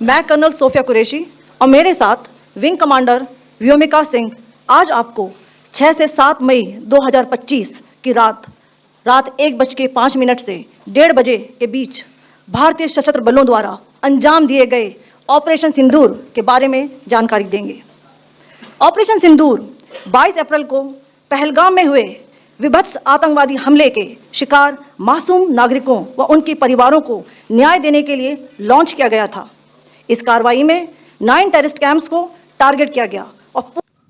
मैं colonel Sophia Qureshi और मेरे साथ विंग कमांडर व्योमिका सिंह आज आपको 6 से 7 मई 2025 की रात 1:05 से 1:30 बजे के बीच भारतीय सशस्त्र बलों द्वारा अंजाम दिए गए ऑपरेशन सिंदूर के बारे में जानकारी देंगे। ऑपरेशन सिंदूर 22 अप्रैल को पहलगाम में हुए विभत्स आतंकवादी हमले के शिकार मासूम नागरिकों व उनके परिवारों को न्याय देने के लिए लॉन्च किया गया था। इस कार्रवाई में 9 टेररिस्ट कैंप्स को टारगेट किया गया और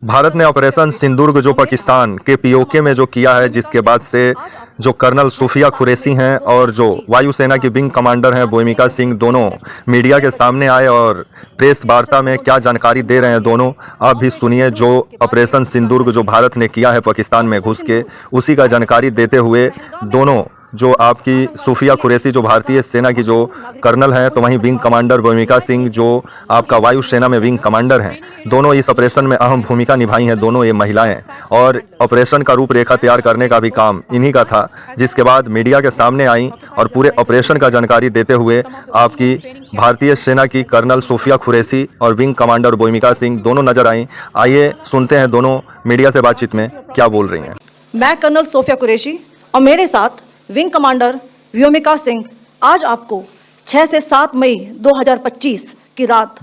भारत ने ऑपरेशन सिंदूर जो पाकिस्तान के पीओके में जो किया है, जिसके बाद से जो कर्नल सूफिया कुरैशी हैं और जो वायुसेना की विंग कमांडर हैं व्योमिका सिंह, दोनों मीडिया के सामने आए और प्रेस वार्ता में क्या जानकारी दे रहे हैं दोनों आप भी सुनिए। जो ऑपरेशन सिंदूर जो भारत ने किया है पाकिस्तान में घुस के, उसी का जानकारी देते हुए दोनों, जो आपकी सूफिया कुरैशी जो भारतीय सेना की जो कर्नल हैं, तो वहीं विंग कमांडर व्योमिका सिंह जो आपका वायुसेना में विंग कमांडर हैं, दोनों इस ऑपरेशन में अहम भूमिका निभाई हैं, दोनों ये महिलाएं। और ऑपरेशन का रूपरेखा तैयार करने का भी काम इन्हीं का था, जिसके बाद मीडिया के सामने आई और पूरे ऑपरेशन का जानकारी देते हुए आपकी भारतीय सेना की कर्नल सूफिया कुरैशी और विंग कमांडर व्योमिका सिंह दोनों नजर आई। आइए सुनते हैं दोनों मीडिया से बातचीत में क्या बोल रही हैं। मैं कर्नल सोफिया कुरैशी और मेरे साथ विंग कमांडर व्योमिका सिंह आज आपको 6 से 7 मई 2025 की रात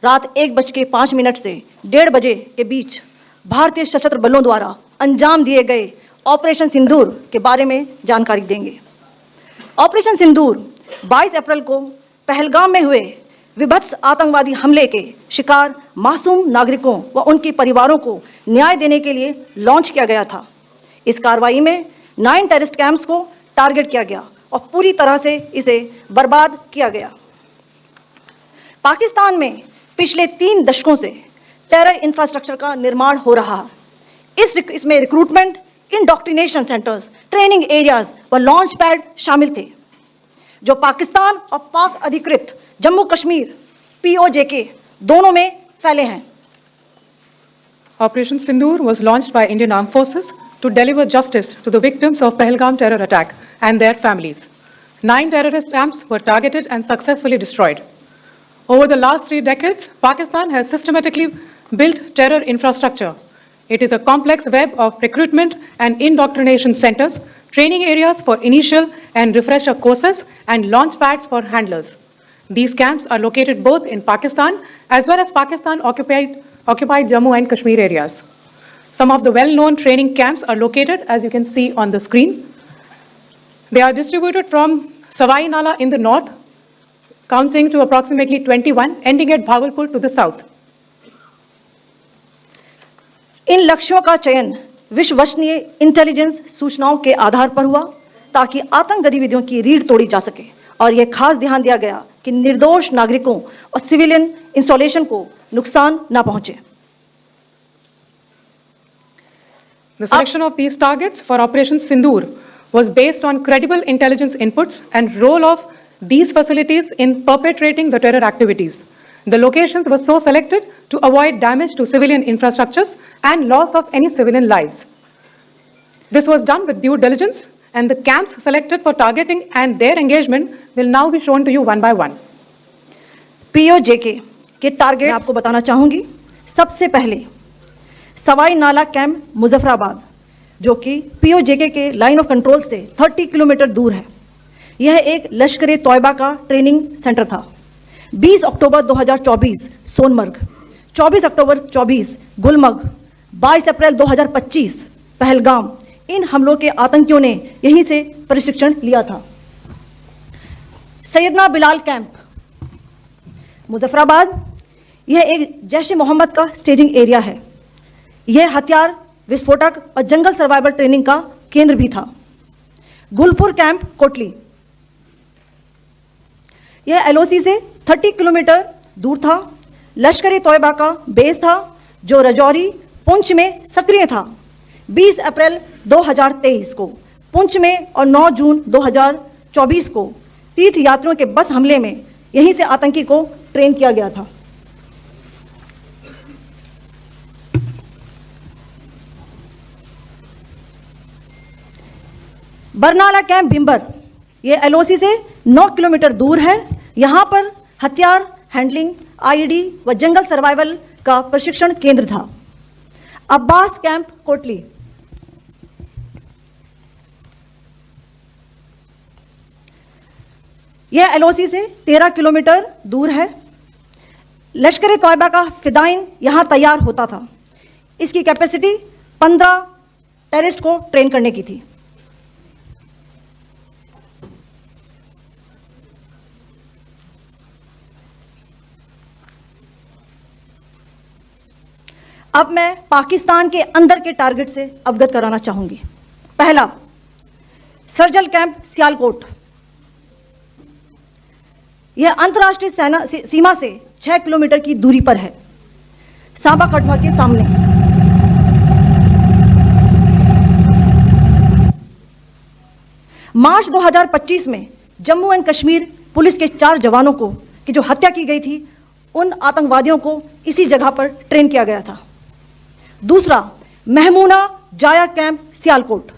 1:05 से 1:30 बजे के बीच भारतीय सशस्त्र बलों द्वारा अंजाम दिए गए ऑपरेशन सिंदूर के बारे में जानकारी देंगे। ऑपरेशन सिंदूर 22 अप्रैल को पहलगाम में हुए विभत्स आतंकवादी हमले के शिकार मासूम नागरिकों व उनके परिवारों को न्याय देने के लिए लॉन्च किया गया था। इस कार्रवाई में 9 टेररिस्ट कैंप्स को टारगेट किया गया और पूरी तरह से इसे बर्बाद किया गया। पाकिस्तान में पिछले 3 दशकों से टेरर इंफ्रास्ट्रक्चर का निर्माण हो रहा है। इसमें recruitment, indoctrination centres, training areas व लॉन्च पैड शामिल थे, जो पाकिस्तान और पाक अधिकृत जम्मू कश्मीर POJK दोनों में फैले हैं। Operation Sindoor was launched by Indian Armed Forces to deliver justice to the victims of Pahalgam terror attack and their families. 9 terrorist camps were targeted and successfully destroyed. Over the last 3 decades, Pakistan has systematically built terror infrastructure. It is a complex web of recruitment and indoctrination centers, training areas for initial and refresher courses, and launch pads for handlers. These camps are located both in Pakistan as well as Pakistan occupied Jammu and Kashmir areas. Some of the well-known training camps are located, as you can see on the screen. They are distributed from Savai Nala in the north, counting to approximately 21, ending at Bhagalpur to the south. इन लक्ष्यों का चयन विश्वसनीय intelligence सूचनाओं के आधार पर हुआ, ताकि आतंक गतिविधियों की रीढ़ तोड़ी जा सके, और यह खास ध्यान दिया गया कि निर्दोष नागरिकों और सिविलियन इंस्टॉलेशन को नुकसान न पहुंचे। The selection of these targets for Operation Sindoor was based on credible intelligence inputs and role of these facilities in perpetrating the terror activities. The locations were so selected to avoid damage to civilian infrastructures and loss of any civilian lives. This was done with due diligence, and the camps selected for targeting and their engagement will now be shown to you one by one. POJK के target आपको बताना चाहूंगी। सबसे पहले सवाई नाला camp Muzaffarabad, जो कि POJK के लाइन ऑफ कंट्रोल से 30 किलोमीटर दूर है। यह एक लश्कर तौयबा का ट्रेनिंग सेंटर था। 20 अक्टूबर 2024 सोनमर्ग, 24 अक्टूबर 24 गुलमर्ग, 22 अप्रैल 2025 पहलगाम, इन हमलों के आतंकियों ने यहीं से प्रशिक्षण लिया था। सैयदना बिलाल कैंप मुजफ्फराबाद, यह एक जैश ए मोहम्मद का स्टेजिंग एरिया है। यह हथियार, विस्फोटक और जंगल सर्वाइवल ट्रेनिंग का केंद्र भी था। गुलपुर कैंप कोटली, यह LOC से 30 किलोमीटर दूर था। लश्कर तौयबा का बेस था, जो रजौरी पुंछ में सक्रिय था। 20 अप्रैल 2023 को पुंछ में और 9 जून 2024 को तीर्थ यात्रियों के बस हमले में यहीं से आतंकी को ट्रेन किया गया था। बरनाला कैंप भिंबर, ये LOC से 9 किलोमीटर दूर है। यहाँ पर हथियार, हैंडलिंग, आईईडी व जंगल सर्वाइवल का प्रशिक्षण केंद्र था। अब्बास कैंप कोटली, यह एलओसी से 13 किलोमीटर दूर है। लश्कर तौयबा का फिदाइन यहां तैयार होता था। इसकी कैपेसिटी 15 टेररिस्ट को ट्रेन करने की थी। अब मैं पाकिस्तान के अंदर के टारगेट से अवगत कराना चाहूंगी। पहला, सर्जल कैंप सियालकोट। यह अंतर्राष्ट्रीय सीमा से 6 किलोमीटर की दूरी पर है, सांबा कठुआ के सामने। मार्च 2025 में जम्मू एंड कश्मीर पुलिस के 4 जवानों को की जो हत्या की गई थी, उन आतंकवादियों को इसी जगह पर ट्रेन किया गया था। दूसरा, महमूना जाया कैंप सियालकोट।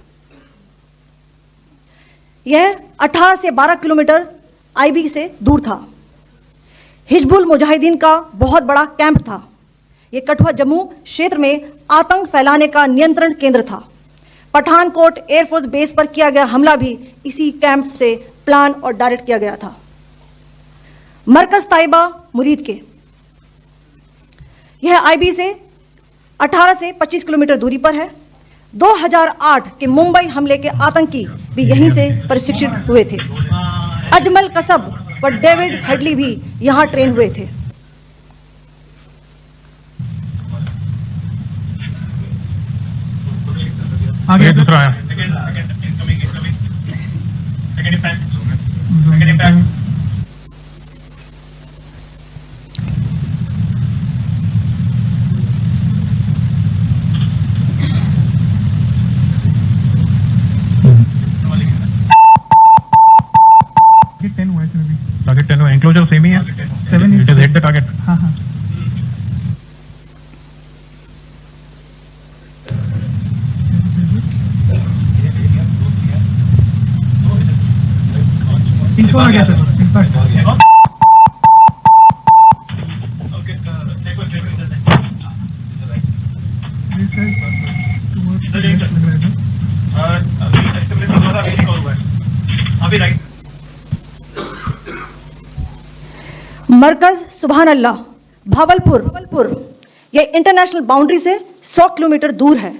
यह 18 से 12 किलोमीटर आईबी से दूर था। हिजबुल मुजाहिदीन का बहुत बड़ा कैंप था। यह कठुआ जम्मू क्षेत्र में आतंक फैलाने का नियंत्रण केंद्र था। पठानकोट एयरफोर्स बेस पर किया गया हमला भी इसी कैंप से प्लान और डायरेक्ट किया गया था। मरकज ताइबा मुरीद के, यह आईबी से 18 से 25 किलोमीटर दूरी पर है। 2008 के मुंबई हमले के आतंकी भी यहीं से प्रशिक्षित हुए थे। अजमल कसब व डेविड हेडली भी यहां ट्रेन हुए थे। आगे दूसरा है। टारगेट 10 हुआ, एंक्लोजर सेम ही है। 7 it is hit the target. हाँ हाँ। इनको आ गया सर। अभी राइट। मरकज सुभान अल्लाह भावलपुर, यह इंटरनेशनल बाउंड्री से 100 किलोमीटर दूर है।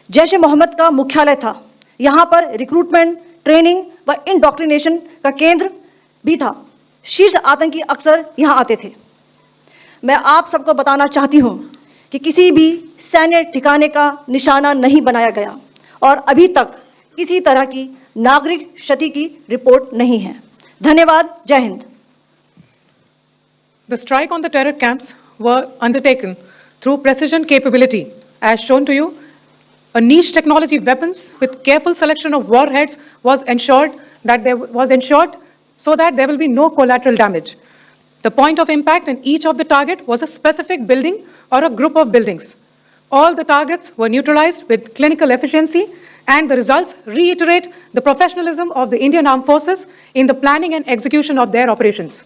जैश ए मोहम्मद का मुख्यालय था। यहां पर रिक्रूटमेंट, ट्रेनिंग व इंडॉक्ट्रिनेशन का केंद्र भी था। शीर्ष आतंकी अक्सर यहां आते थे। मैं आप सबको बताना चाहती हूं कि किसी भी सैन्य ठिकाने का निशाना नहीं बनाया गया और अभी तक किसी तरह की नागरिक क्षति की रिपोर्ट नहीं है। धन्यवाद। जय Hind. The strike on the terror camps were undertaken through precision capability. As shown to you, a niche technology weapons with careful selection of warheads was ensured so that there will be no collateral damage. The point of impact in each of the target was a specific building or a group of buildings. All the targets were neutralized with clinical efficiency, and the results reiterate the professionalism of the Indian Armed Forces in the planning and execution of their operations.